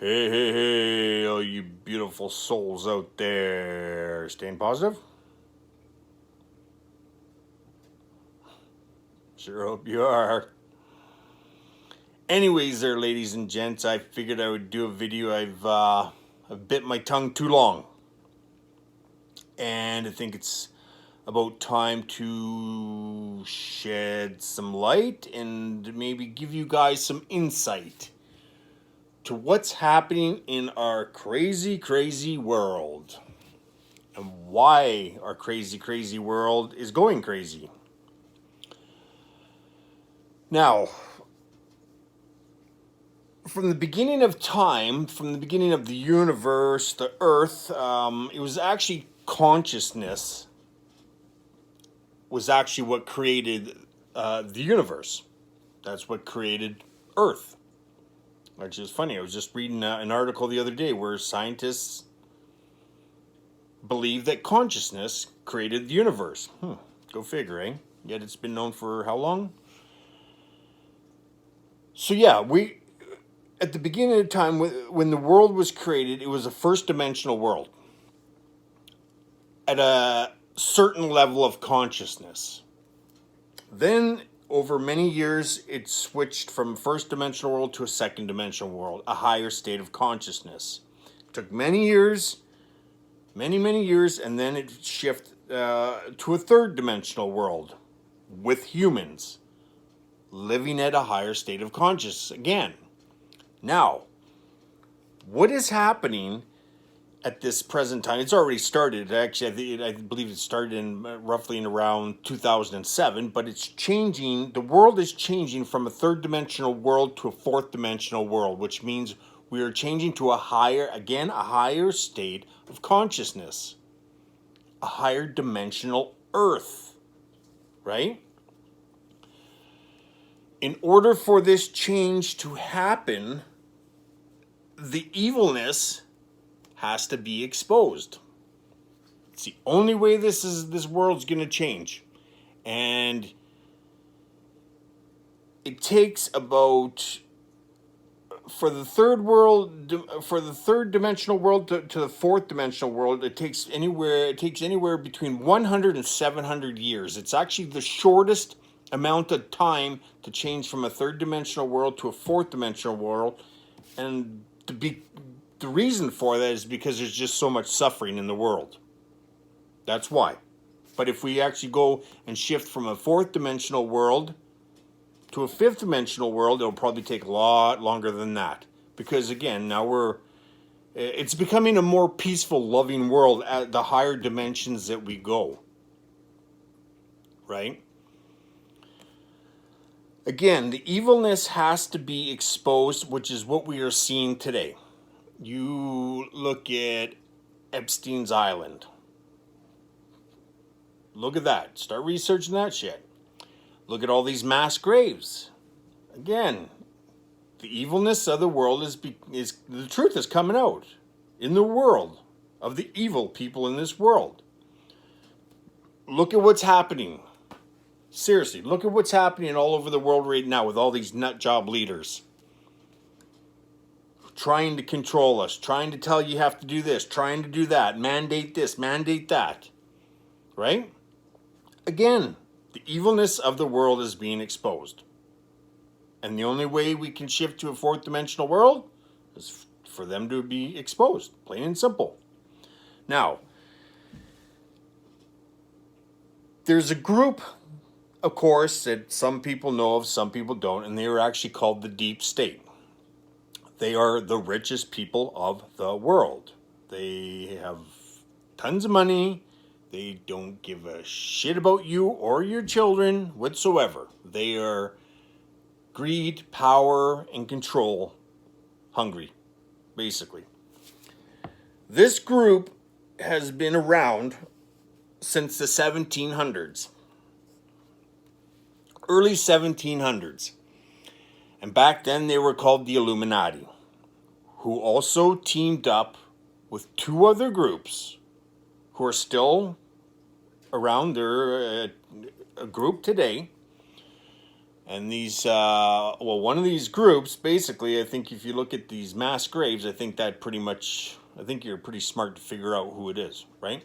Hey, hey, hey, all you beautiful souls out there. Staying positive? Sure hope you are. Anyways, there, ladies and gents, I figured I would do a video. I've bit my tongue too long. And I think it's about time to shed some light and maybe give you guys some insight to what's happening in our crazy, crazy world. And why our crazy, crazy world is going crazy. Now, from the beginning of time, from the beginning of the universe, the earth, it was actually consciousness was actually what created the universe. That's what created Earth. Which is funny. I was just reading an article the other day where scientists believe that consciousness created the universe. Go figure, eh? Yet it's been known for how long? So yeah, at the beginning of time, when the world was created, it was a first dimensional world at a certain level of consciousness. Then, over many years, it switched from first dimensional world to a second dimensional world, a higher state of consciousness. It took many years, many years, and then it shifted to a third dimensional world with humans living at a higher state of consciousness again. Now, what is happening at this present time? It's already started. Actually, I believe it started in roughly in around 2007, but it's changing. The world is changing from a third dimensional world to a fourth dimensional world, which means we are changing to a higher state of consciousness, a higher dimensional Earth, right? In order for this change to happen, the evilness has to be exposed. It's the only way this world's going to change. And it takes about for the third dimensional world to the fourth dimensional world, it takes anywhere between 100 and 700 years. It's actually the shortest amount of time to change from a third dimensional world to a fourth dimensional world. And the reason for that is because there's just so much suffering in the world. That's why. But if we actually go and shift from a fourth dimensional world to a fifth dimensional world, it'll probably take a lot longer than that. Because again, now it's becoming a more peaceful, loving world at the higher dimensions that we go. Right? Again, the evilness has to be exposed, which is what we are seeing today. You look at Epstein's Island. Look at that. Start researching that shit. Look at all these mass graves. Again, the evilness of the world is the truth is coming out in the world of the evil people in this world. Look at what's happening. Seriously, look at what's happening all over the world right now with all these nut job leaders. Trying to control us, trying to tell you have to do this, trying to do that, mandate this, mandate that. Right? Again, the evilness of the world is being exposed. And the only way we can shift to a fourth dimensional world is for them to be exposed, plain and simple. Now, there's a group, of course, that some people know of, some people don't, and they are actually called the deep state. They are the richest people of the world. They have tons of money. They don't give a shit about you or your children whatsoever. They are greed, power, and control hungry, basically. This group has been around since the 1700s. Early 1700s. And back then they were called the Illuminati, who also teamed up with two other groups who are still around. They're a group today And these, one of these groups, basically, I think if you look at these mass graves, I think you're pretty smart to figure out who it is, right?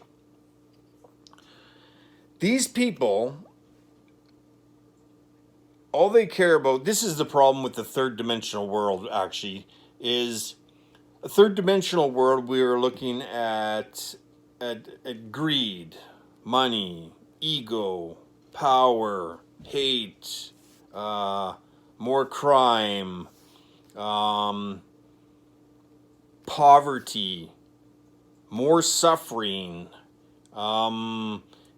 These people, all they care about, this is the problem with the third dimensional world, actually, is a third dimensional world. We are looking at greed, money, ego, power, hate, more crime, poverty, more suffering.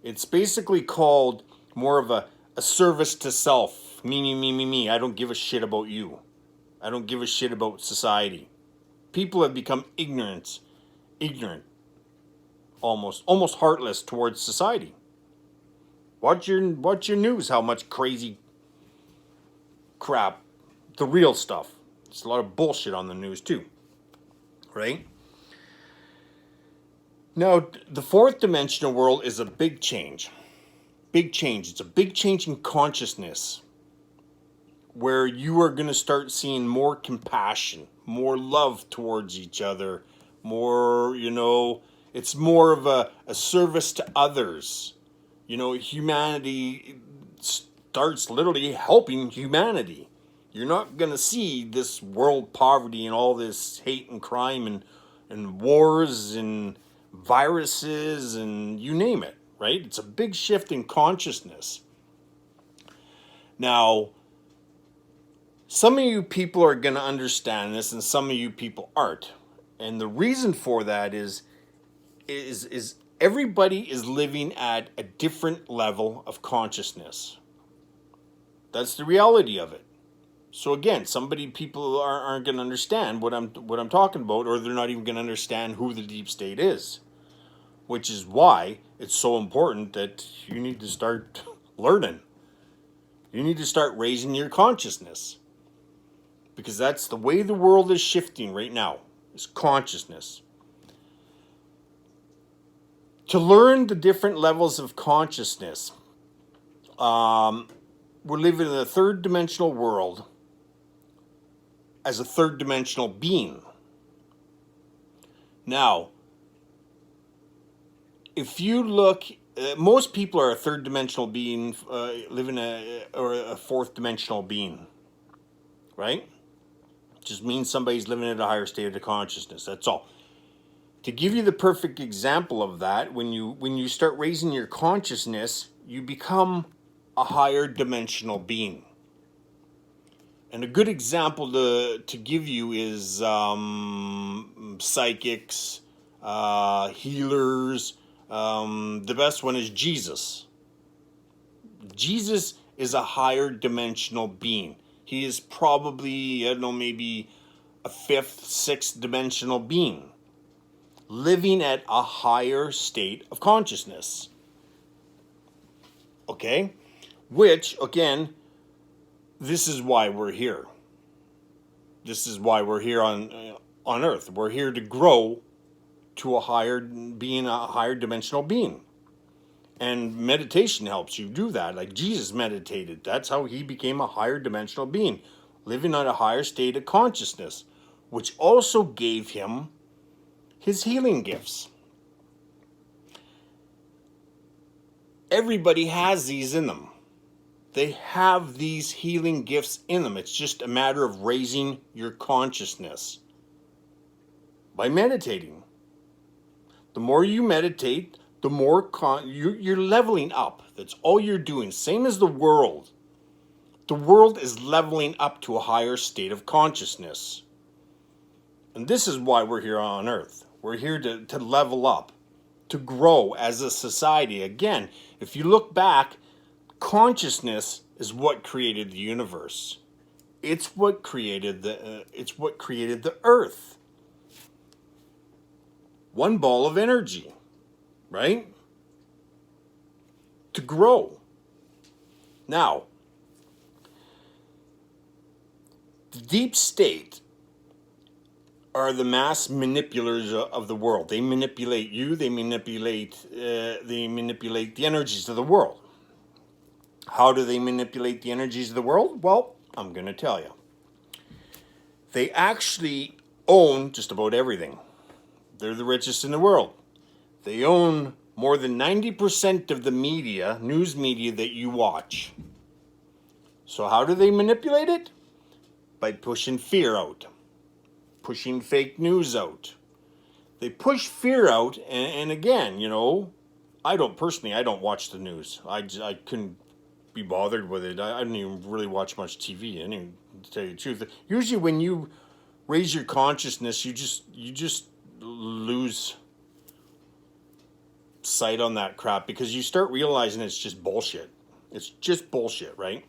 It's basically called more of a service to self. Me. I don't give a shit about you. I don't give a shit about society. People have become ignorant, almost heartless towards society. Watch your news. How much crazy crap, the real stuff. There's a lot of bullshit on the news too, right? Now, the fourth dimensional world is a big change. Big change. It's a big change in consciousness where you are going to start seeing more compassion, more love towards each other, more, it's more of a service to others. Humanity starts literally helping humanity. You're not going to see this world poverty and all this hate and crime and wars and viruses and you name it, right? It's a big shift in consciousness. Now, some of you people are going to understand this and some of you people aren't. And the reason for that is everybody is living at a different level of consciousness. That's the reality of it. So again, people aren't going to understand what I'm talking about, or they're not even going to understand who the deep state is, which is why it's so important that you need to start learning. You need to start raising your consciousness, because that's the way the world is shifting right now, is consciousness. To learn the different levels of consciousness, we're living in a third dimensional world as a third dimensional being. Now, if you look, most people are a third dimensional being, living a fourth dimensional being, right? Just means somebody's living at a higher state of consciousness. That's all. To give you the perfect example of that, when you start raising your consciousness, you become a higher dimensional being. And a good example to give you is psychics, healers. The best one is Jesus. Jesus is a higher dimensional being. He is probably, maybe a fifth, sixth dimensional being, living at a higher state of consciousness. Okay? Which, again, this is why we're here. This is why we're here on Earth. We're here to grow to a higher dimensional being. And meditation helps you do that. Like Jesus meditated. That's how he became a higher dimensional being, living at a higher state of consciousness, which also gave him his healing gifts. Everybody has these in them. They have these healing gifts in them. It's just a matter of raising your consciousness by meditating. The more you meditate, the more you're leveling up. That's all you're doing. Same as the world. The world is leveling up to a higher state of consciousness. And this is why we're here on Earth. We're here to level up, to grow as a society. Again, if you look back, consciousness is what created the universe. It's what created the Earth. One ball of energy, right? To grow. Now, the deep state are the mass manipulators of the world. They manipulate you. They manipulate the energies of the world. How do they manipulate the energies of the world? Well, I'm going to tell you. They actually own just about everything. They're the richest in the world. They own more than 90% of the media, news media that you watch. So how do they manipulate it? By pushing fear out, pushing fake news out. They push fear out, and again, I don't watch the news. I couldn't be bothered with it. I don't even really watch much TV. I didn't to tell you the truth. Usually, when you raise your consciousness, you just lose sight on that crap because you start realizing it's just bullshit. It's just bullshit, right?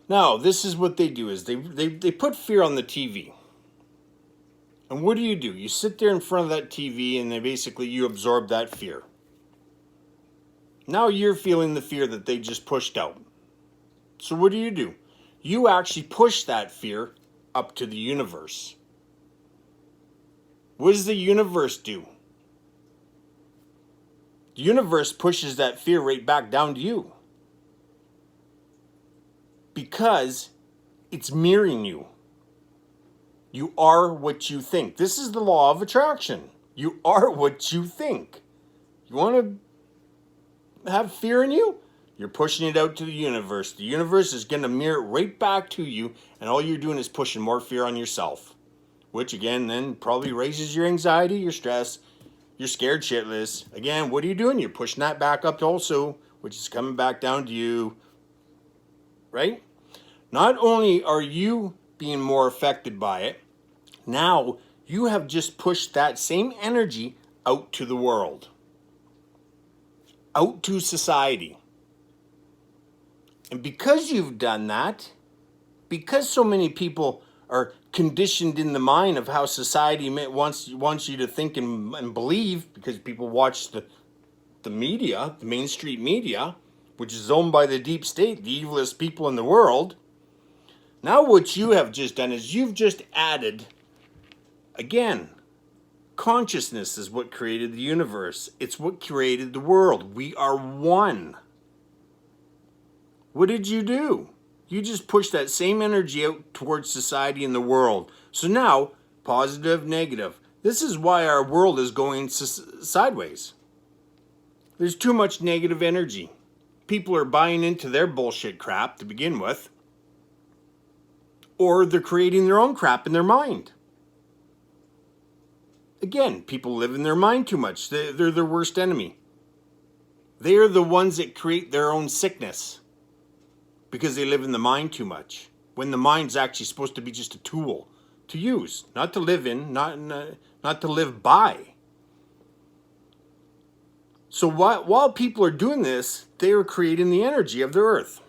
Now, this is what they do: is they put fear on the TV. And what do? You sit there in front of that TV, and you absorb that fear. Now you're feeling the fear that they just pushed out. So what do? You actually push that fear up to the universe. What does the universe do? The universe pushes that fear right back down to you. Because it's mirroring you. You are what you think. This is the law of attraction. You are what you think. You want to have fear in you? You're pushing it out to the universe. The universe is going to mirror it right back to you, and all you're doing is pushing more fear on yourself. Which, again, then probably raises your anxiety, your stress. You're scared shitless. Again, what are you doing? You're pushing that back up also, which is coming back down to you. Right? Not only are you being more affected by it, now you have just pushed that same energy out to the world, out to society. And because you've done that, because so many people are conditioned in the mind of how society wants you to think and believe, because people watch the media, the mainstream media, which is owned by the deep state, the evilest people in the world. Now what you have just done is you've just added, again, consciousness is what created the universe. It's what created the world. We are one. What did you do? You just pushed that same energy out towards society and the world. So now, positive, negative. This is why our world is going sideways. There's too much negative energy. People are buying into their bullshit crap to begin with. Or they're creating their own crap in their mind. Again, people live in their mind too much. They're their worst enemy. They are the ones that create their own sickness. Because they live in the mind too much. When the mind's actually supposed to be just a tool to use. Not to live in, not to live by. So while people are doing this, they are creating the energy of the earth.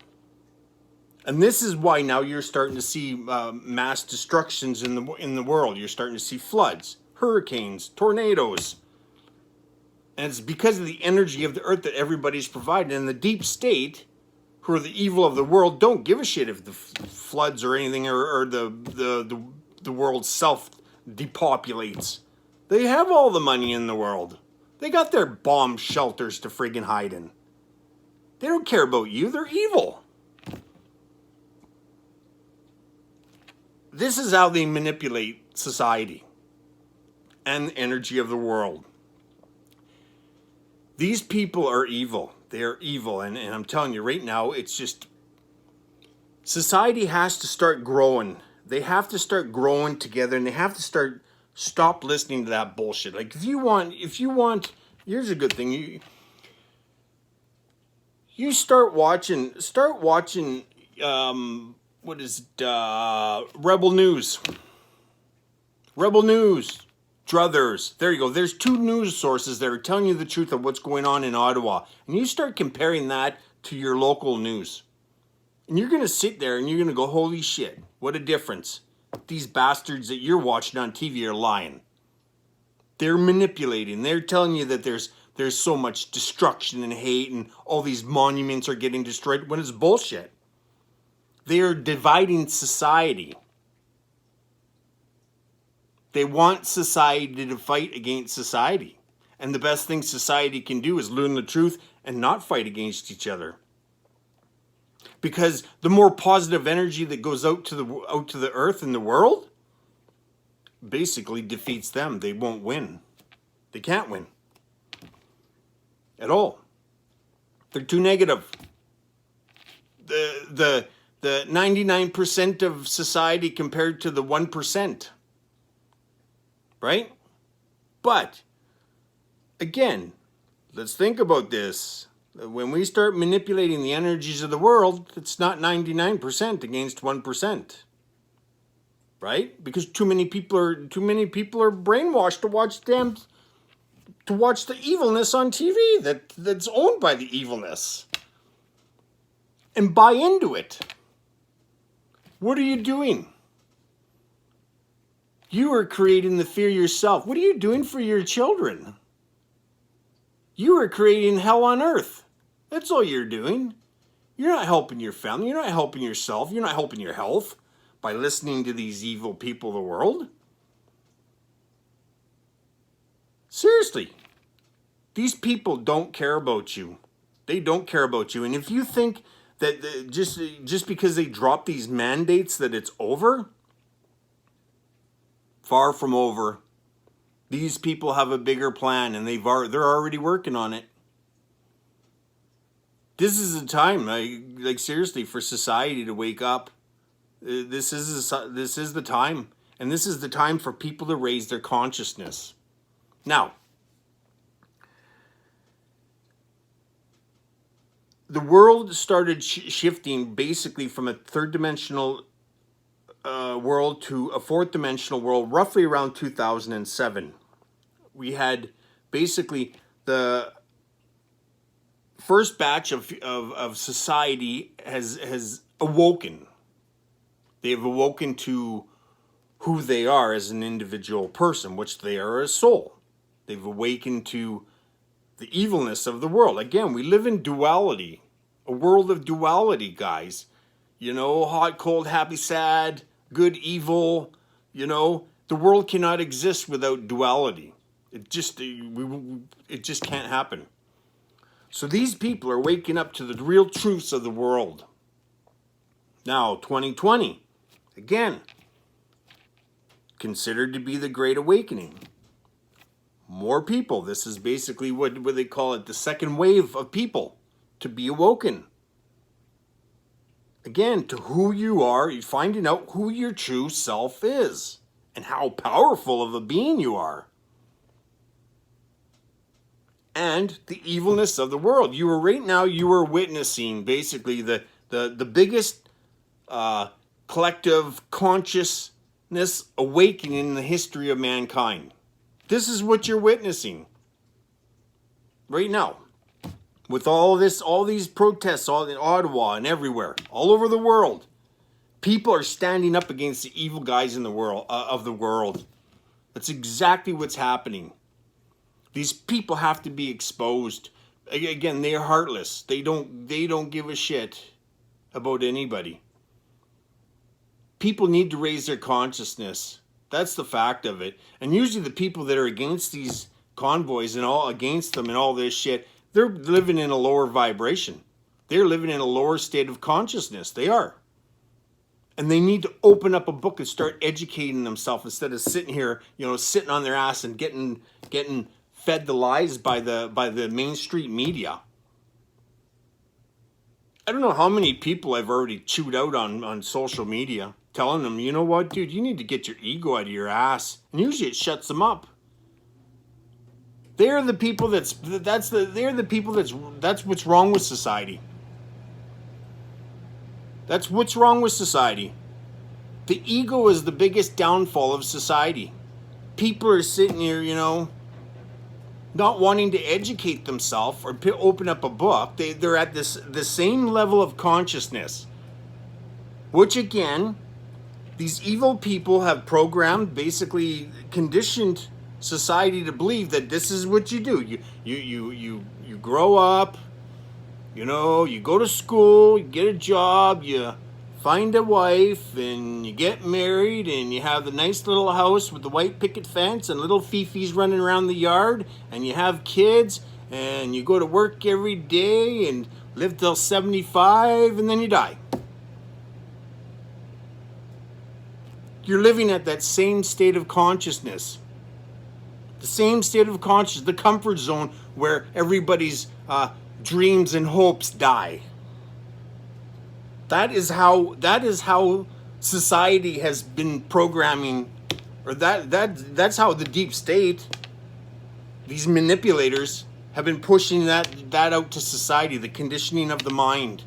And this is why now you're starting to see mass destructions in the world. You're starting to see floods, hurricanes, tornadoes. And it's because of the energy of the earth that everybody's providing. And the deep state, who are the evil of the world, don't give a shit if the floods or anything or the world self depopulates. They have all the money in the world. They got their bomb shelters to friggin' hide in. They don't care about you. They're evil. This is how they manipulate society and the energy of the world. These people are evil. They are evil. And I'm telling you right now, it's just, society has to start growing. They have to start growing together, and they have to stop listening to that bullshit. Like if you want, here's a good thing. You start watching, what is it, Rebel News. Rebel News. Druthers. There you go. There's two news sources that are telling you the truth of what's going on in Ottawa. And you start comparing that to your local news. And you're going to sit there and you're going to go, holy shit, what a difference. These bastards that you're watching on TV are lying. They're manipulating. They're telling you that there's so much destruction and hate and all these monuments are getting destroyed when it's bullshit. They are dividing society. They want society to fight against society. And the best thing society can do is learn the truth and not fight against each other. Because the more positive energy that goes out to the earth and the world basically defeats them. They won't win. They can't win at all. They're too negative. The 99% of society compared to the 1%. Right? But again, let's think about this. When we start manipulating the energies of the world, it's not 99% against 1%. Right? Because too many people are brainwashed to watch the evilness on TV that's owned by the evilness. And buy into it. What are you doing? You are creating the fear yourself. What are you doing for your children? You are creating hell on earth. That's all you're doing. You're not helping your family. You're not helping yourself. You're not helping your health by listening to these evil people of the world. Seriously. These people don't care about you. They don't care about you. And if you think that just because they drop these mandates that it's over, far from over. These people have a bigger plan, and they're already working on it. This is a time, like seriously, for society to wake up. This is the time, and this is the time for people to raise their consciousness. Now, the world started shifting basically from a third-dimensional world to a fourth-dimensional world roughly around 2007. We had basically the first batch of society has awoken. They have awoken to who they are as an individual person, which they are a soul. They've awakened to the evilness of the world. Again, we live in duality, a world of duality, guys. You know, hot, cold, happy, sad, good, evil. You know, the world cannot exist without duality. It just can't happen. So these people are waking up to the real truths of the world. Now, 2020, again, considered to be the Great Awakening. More people. This is basically what they call it, the second wave of people to be awoken. Again, to who you are, you're finding out who your true self is and how powerful of a being you are. And the evilness of the world. You are witnessing basically the biggest collective consciousness awakening in the history of mankind. This is what you're witnessing right now. With all these protests, all in Ottawa and everywhere, all over the world, people are standing up against the evil guys in the world of the world. That's exactly what's happening. These people have to be exposed. Again, they are heartless. They don't give a shit about anybody. People need to raise their consciousness. That's the fact of it. And usually the people that are against these convoys and all against them and all this shit, they're living in a lower vibration. They're living in a lower state of consciousness. They are. And they need to open up a book and start educating themselves instead of sitting here, sitting on their ass and getting fed the lies by the mainstream media. I don't know how many people I've already chewed out on social media, telling them, you know what, dude, you need to get your ego out of your ass. And usually it shuts them up. They're the people that's what's wrong with society. That's what's wrong with society. The ego is the biggest downfall of society. People are sitting here, not wanting to educate themselves or open up a book. They're at the same level of consciousness, which again, these evil people have programmed, basically conditioned society to believe that this is what you do. You grow up, you go to school, you get a job, you find a wife, and you get married, and you have the nice little house with the white picket fence and little fifis running around the yard, and you have kids, and you go to work every day, and Live till 75 and then you die. You're living at that same state of consciousness. The same state of consciousness, the comfort zone where everybody's dreams and hopes die. That is how society has been programming, or that's how the deep state, these manipulators, have been pushing that out to society, the conditioning of the mind,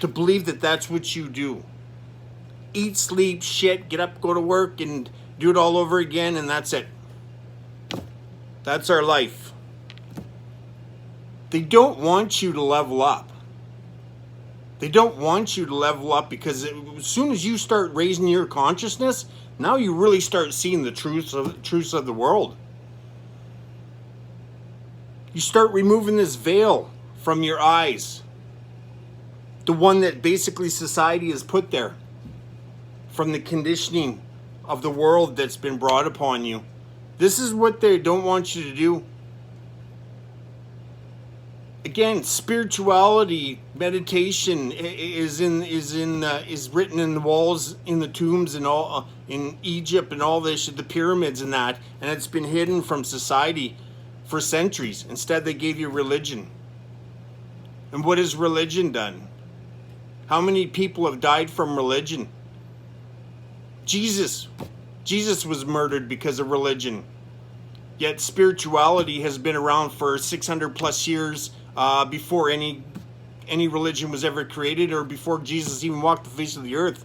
to believe that that's what you do. Eat, sleep, shit, get up, go to work, and do it all over again, and that's it. That's our life. They don't want you to level up. They don't want you to level up because as soon as you start raising your consciousness, now you really start seeing the truths of the world. You start removing this veil from your eyes. The one that basically society has put there. From the conditioning of the world that's been brought upon you. This is what they don't want you to do. Again, spirituality, meditation is written in the walls, in the tombs, and all in Egypt and all this, the pyramids and that, and it's been hidden from society for centuries. Instead, they gave you religion. And what has religion done? How many people have died from religion? Jesus was murdered because of religion. Yet spirituality has been around for 600 plus years before any religion was ever created, or before Jesus even walked the face of the earth.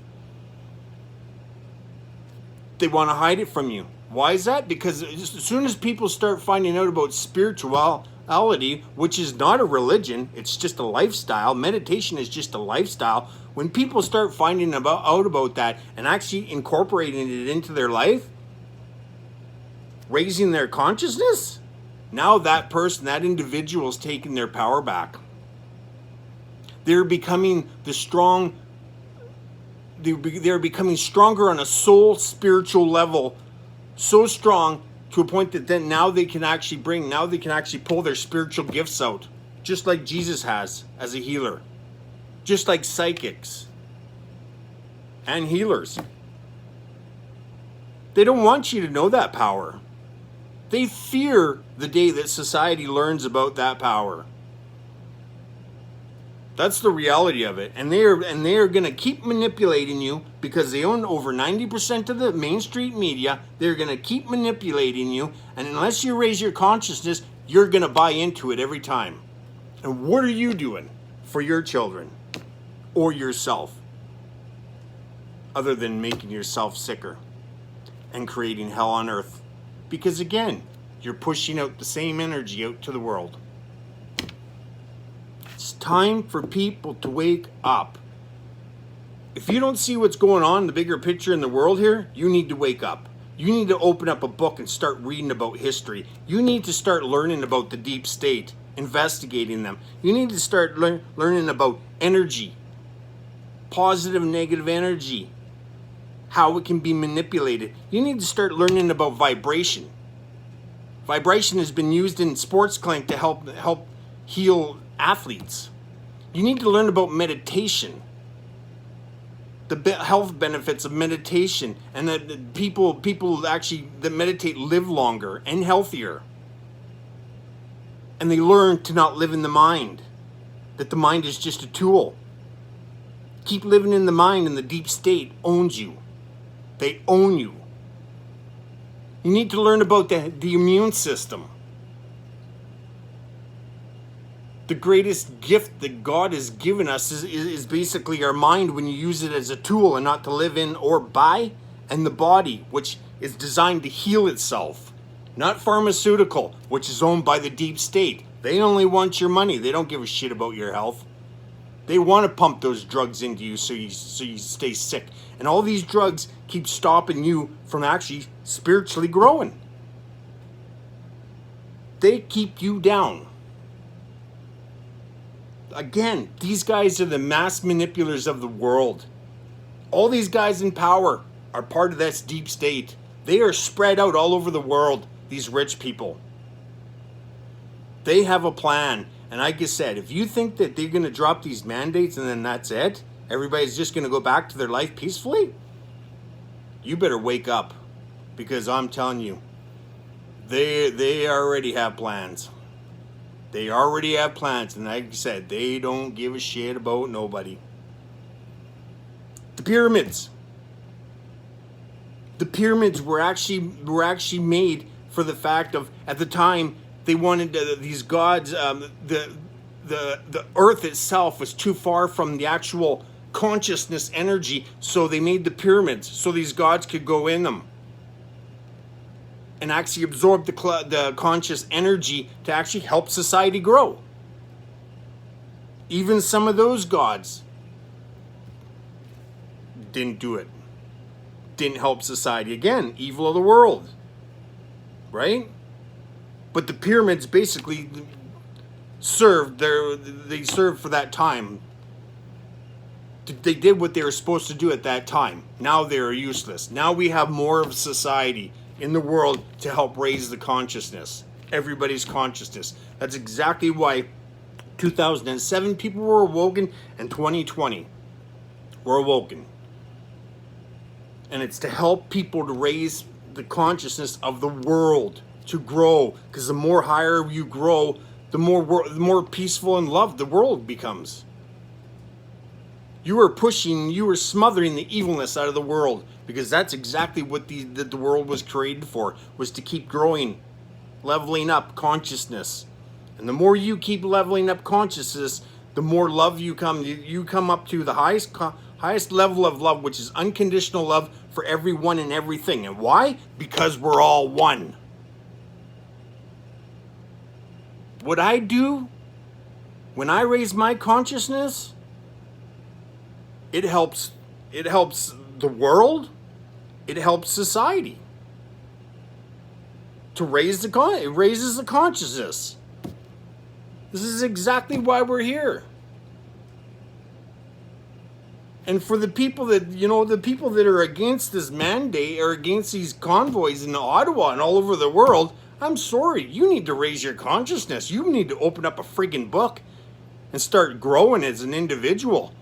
They want to hide it from you. Why is that? Because as soon as people start finding out about spirituality, which is not a religion, it's just a lifestyle. Meditation is just a lifestyle. When people start finding out about that and actually incorporating it into their life, raising their consciousness, now that person, that individual is taking their power back. They're becoming they're becoming stronger on a soul spiritual level, so strong to a point that then now they can actually pull their spiritual gifts out, just like Jesus has as a healer. Just like psychics and healers. They don't want you to know that power. They fear the day that society learns about that power. That's the reality of it. And they are going to keep manipulating you because they own over 90% of the mainstream media. They're going to keep manipulating you. And unless you raise your consciousness, you're going to buy into it every time. And what are you doing for your children? Or yourself, other than making yourself sicker and creating hell on earth? Because again, you're pushing out the same energy out to the world. It's time for people to wake up. If you don't see what's going on, the bigger picture in the world here, you need to wake up. You need to open up a book and start reading about history. You need to start learning about the deep state, investigating them. You need to start learning about energy. Positive and negative energy, how it can be manipulated. You need to start learning about vibration. Vibration has been used in sports clinic to help heal athletes. You need to learn about meditation, the health benefits of meditation, and that people actually that meditate live longer and healthier. And they learn to not live in the mind, that the mind is just a tool. Keep living in the mind, and the deep state owns you. They own you. You need to learn about the immune system. The greatest gift that God has given us is basically our mind when you use it as a tool and not to live in or by, and the body, which is designed to heal itself. Not pharmaceutical, which is owned by the deep state. They only want your money. They don't give a shit about your health. They want to pump those drugs into you so you stay sick. And all these drugs keep stopping you from actually spiritually growing. They keep you down. Again, these guys are the mass manipulators of the world. All these guys in power are part of this deep state. They are spread out all over the world, these rich people. They have a plan. And like I said, if you think that they're going to drop these mandates and then that's it, everybody's just going to go back to their life peacefully, you better wake up. Because I'm telling you, they already have plans. They already have plans. And like I said, they don't give a shit about nobody. The pyramids. The pyramids were actually made for the fact of, at the time, they wanted these gods. The earth itself was too far from the actual consciousness energy, so they made the pyramids so these gods could go in them and actually absorb the conscious energy to actually help society grow. Even some of those gods didn't do it. Didn't help society. Again, evil of the world. Right? But the pyramids basically served for that time. They did what they were supposed to do at that time. Now they're useless. Now we have more of society in the world to help raise the consciousness. Everybody's consciousness. That's exactly why 2007 people were awoken and 2020 were awoken. And it's to help people to raise the consciousness of the world, to grow. Because the more higher you grow, the more peaceful and loved the world becomes. You are smothering the evilness out of the world, because that's exactly what the world was created for, was to keep growing, leveling up consciousness. And the more you keep leveling up consciousness, the more love you come up to the highest level of love, which is unconditional love for everyone and everything. And why? Because we're all one. What I do when I raise my consciousness, it helps the world, it helps society. It raises the consciousness. This is exactly why we're here. And for the people that are against this mandate or against these convoys in Ottawa and all over the world, I'm sorry, you need to raise your consciousness. You need to open up a friggin' book and start growing as an individual.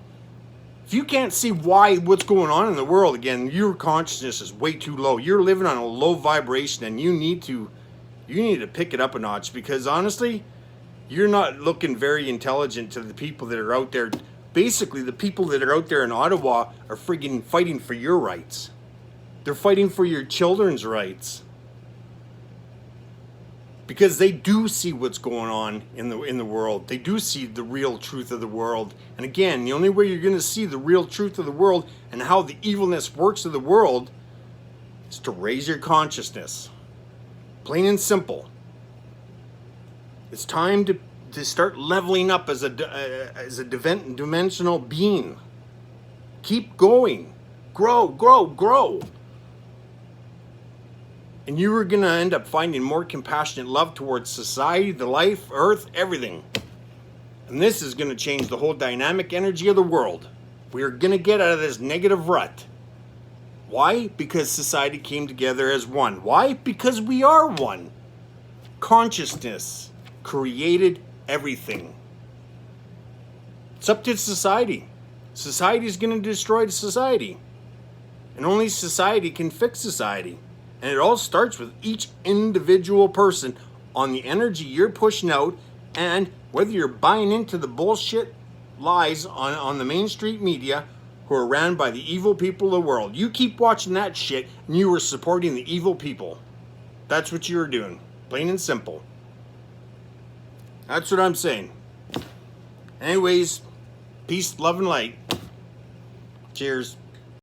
If you can't see what's going on in the world, again, your consciousness is way too low. You're living on a low vibration, and you need to pick it up a notch, because honestly, you're not looking very intelligent to the people that are out there. Basically, the people that are out there in Ottawa are friggin' fighting for your rights. They're fighting for your children's rights. Because they do see what's going on in the world. They do see the real truth of the world. And again, the only way you're going to see the real truth of the world and how the evilness works of the world is to raise your consciousness. Plain and simple. It's time to start leveling up as a dimensional being. Keep going. Grow, grow, grow. And you are going to end up finding more compassionate love towards society, the life, earth, everything. And this is going to change the whole dynamic energy of the world. We are going to get out of this negative rut. Why? Because society came together as one. Why? Because we are one. Consciousness created everything. It's up to society. Society is going to destroy society. And only society can fix society. And it all starts with each individual person on the energy you're pushing out, and whether you're buying into the bullshit lies on the mainstream media who are ran by the evil people of the world. You keep watching that shit and you are supporting the evil people. That's what you're doing. Plain and simple. That's what I'm saying. Anyways, peace, love, and light. Cheers.